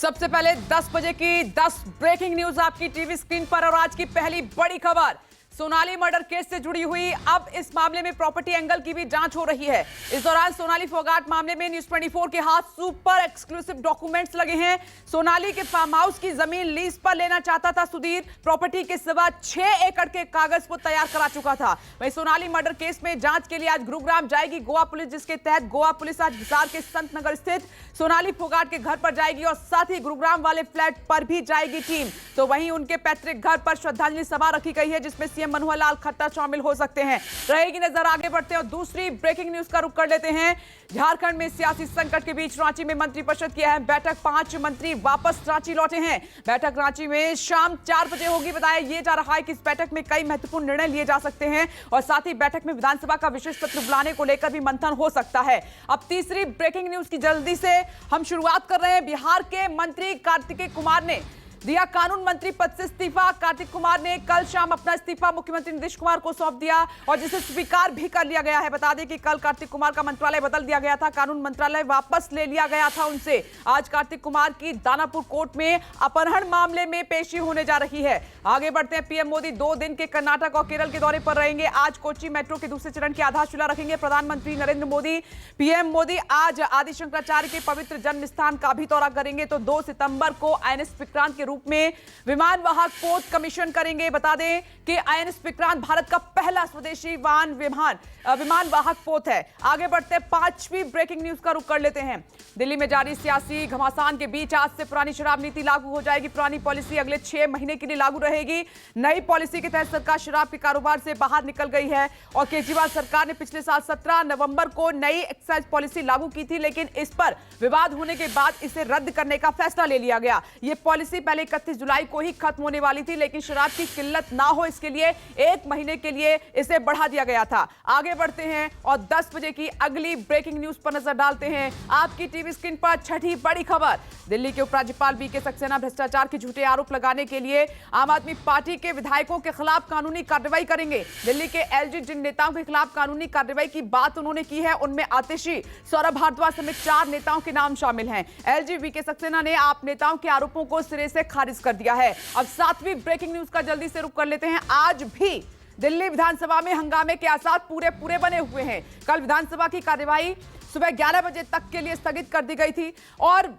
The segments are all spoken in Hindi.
सबसे पहले 10 बजे की 10 ब्रेकिंग न्यूज आपकी टीवी स्क्रीन पर और आज की पहली बड़ी खबर सोनाली मर्डर केस से जुड़ी हुई। अब इस मामले में प्रॉपर्टी एंगल की भी जांच हो रही है। इस दौरान सोनाली फोगाट मामले में न्यूज 24 के हाथ सुपर एक्सक्लूसिव डॉक्यूमेंट्स लगे हैं। सोनाली के फार्म हाउस की जमीन लीज पर लेना चाहता था सुधीर। प्रॉपर्टी के सिवा 6 एकड़ के कागज वो तैयार करा चुका था। वहीं सोनाली मर्डर केस में जांच के लिए आज गुरुग्राम जाएगी गोवा पुलिस, जिसके तहत गोवा पुलिस आज हिसार के संत नगर स्थित सोनाली फोगाट के घर पर जाएगी और साथ ही गुरुग्राम वाले फ्लैट पर भी जाएगी टीम। तो वहीं उनके पैतृक घर पर श्रद्धांजलि सभा रखी गई है, जिसमें सीएम मनोहर लाल खट्टर शामिल हो सकते हैं। रहेगी नजर। आगे बढ़ते हैं और दूसरी ब्रेकिंग न्यूज का रुख कर लेते हैं। झारखंड में सियासी संकट के बीच रांची में मंत्रिपरिषद की अहम बैठक। 5 मंत्री वापस रांची लौटे हैं। बैठक रांची में शाम 4 बजे होगी। बताया यह जा रहा है कि इस बैठक में कई महत्वपूर्ण निर्णय लिए जा सकते हैं और साथ ही बैठक में विधानसभा का विशेष सत्र बुलाने को लेकर भी मंथन हो सकता है। अब तीसरी ब्रेकिंग न्यूज की जल्दी से हम शुरुआत कर रहे हैं। बिहार के मंत्री कार्तिकेय कुमार ने दिया कानून मंत्री पद से इस्तीफा। कार्तिक कुमार ने कल शाम अपना इस्तीफा मुख्यमंत्री नीतीश कुमार को सौंप दिया और जिसे स्वीकार भी कर लिया गया है। बता दें कि कल कार्तिक कुमार का मंत्रालय बदल दिया गया था, कानून मंत्रालय वापस ले लिया गया था उनसे। आज कार्तिक कुमार की दानापुर कोर्ट में अपहरण मामले में पेशी होने जा रही है। आगे बढ़ते हैं। पीएम मोदी 2 दिन के कर्नाटक और केरल के दौरे पर रहेंगे। आज कोच्चि मेट्रो के दूसरे चरण की आधारशिला रखेंगे प्रधानमंत्री नरेंद्र मोदी। पीएम मोदी आज आदि शंकराचार्य के पवित्र जन्म स्थान का भी दौरा करेंगे। तो 2 सितंबर को आईएनएस विक्रांत के रूप में विमान वाहक पोत कमीशन करेंगे। बता दें कि आईएनएस विक्रांत भारत का पहला स्वदेशी विमान वाहक पोत है। आगे बढ़ते 5वीं ब्रेकिंग न्यूज का रुख कर लेते हैं। दिल्ली में जारी सियासी घमासान के बीच आज से पुरानी शराब नीति लागू हो जाएगी। पुरानी पॉलिसी अगले 6 महीने के लिए लागू रहेगी। नई पॉलिसी के तहत सरकार शराब के कारोबार से बाहर निकल गई है और केजरीवाल सरकार ने पिछले साल 17 नवंबर को नई एक्साइज पॉलिसी लागू की थी, लेकिन इस पर विवाद होने के बाद इसे रद्द करने का फैसला ले लिया गया। यह पॉलिसी पहले 31 जुलाई को ही खत्म होने वाली थी, लेकिन शराब की किल्लत ना हो इसके लिए 1 महीने के लिए इसे बढ़ा दिया गया था। आगे बढ़ते हैं और 10 बजे की अगली ब्रेकिंग न्यूज पर नजर डालते हैं। आपकी टीवी स्क्रीन पर छठी बड़ी खबर। दिल्ली के उपराज्यपाल बीके सक्सेना भ्रष्टाचार के झूठे आरोप लगाने के लिए आम आदमी पार्टी के विधायकों के खिलाफ कानूनी कार्रवाई करेंगे। दिल्ली के एलजी जिन नेताओं के खिलाफ कानूनी कार्रवाई की बात उन्होंने की है, उनमें आतिशी, सौरभ भारद्वाज समेत 4 नेताओं के नाम शामिल हैं। एलजी बीके सक्सेना ने आप नेताओं के आरोपों को सिरे से खारिज कर दिया है। अब 7वीं ब्रेकिंग न्यूज का जल्दी से रुख कर लेते हैं। आज भी दिल्ली विधानसभा में हंगामे के आसार पूरे बने हुए हैं। कल विधानसभा की कार्यवाही सुबह 11 बजे तक के लिए स्थगित कर दी गई थी और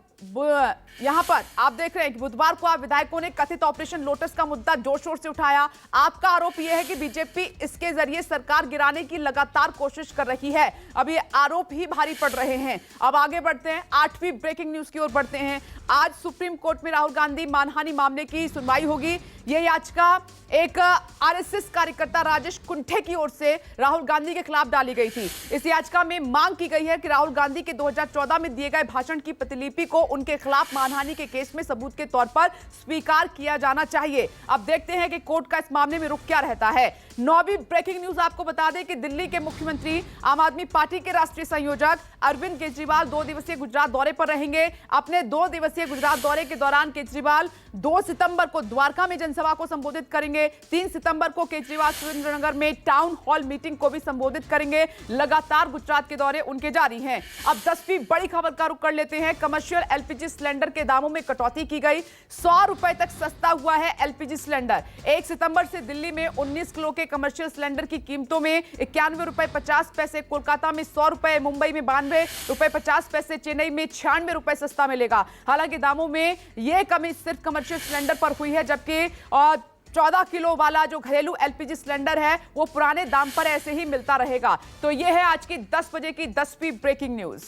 यहां पर आप देख रहे हैं कि बुधवार को आप विधायकों ने कथित ऑपरेशन लोटस का मुद्दा जोर शोर से उठाया। आपका आरोप यह है कि बीजेपी इसके जरिए सरकार गिराने की लगातार कोशिश कर रही है। अब ये आरोप ही भारी पड़ रहे हैं। अब आगे बढ़ते हैं, 8वीं ब्रेकिंग न्यूज की ओर बढ़ते हैं। आज सुप्रीम कोर्ट में राहुल गांधी मानहानि मामले की सुनवाई होगी। यह याचिका एक आरएसएस कार्यकर्ता राजेश कुंठे की ओर से राहुल गांधी के खिलाफ डाली गई थी। इस याचिका में मांग की गई है कि राहुल गांधी के 2014 में दिए गए भाषण की प्रतिलिपि को उनके खिलाफ मानहानि के केस में सबूत के तौर पर स्वीकार किया जाना चाहिए। अब देखते हैं कि कोर्ट का इस मामले में रुख क्या रहता है। 9वीं ब्रेकिंग न्यूज आपको बता दें कि दिल्ली के मुख्यमंत्री आम आदमी पार्टी के राष्ट्रीय संयोजक अरविंद केजरीवाल 2 दिवसीय गुजरात दौरे पर रहेंगे। अपने 2 दिवसीय गुजरात दौरे के दौरान केजरीवाल 2 सितंबर को द्वारका में जनसभा को संबोधित करेंगे। 3 सितंबर को केजरीवाल सुरेंद्रनगर में टाउन हॉल मीटिंग को भी संबोधित करेंगे। लगातार गुजरात के दौरे उनके जारी हैं। अब 10वीं बड़ी खबर का रुख कर लेते हैं। कमर्शियल एलपीजी सिलेंडर के दामों में कटौती की गई। 100 रुपए तक सस्ता हुआ है एलपीजी सिलेंडर। 1 सितंबर से दिल्ली में 19 किलो के कमर्शियल सिलेंडर की कीमतों में 91 रुपए 50 पैसे, कोलकाता में 100 रुपए, मुंबई में 92 रुपए 50 पैसे, चेन्नई में 96 रुपए सस्ता मिलेगा। हालांकि दामों में यह कमी सिर्फ कमर्शियल सिलेंडर पर हुई है, जबकि 14 किलो वाला जो घरेलू एलपीजी सिलेंडर है वो पुराने दाम पर ऐसे ही मिलता रहेगा। तो यह है आज की 10 बजे की 10वीं ब्रेकिंग न्यूज।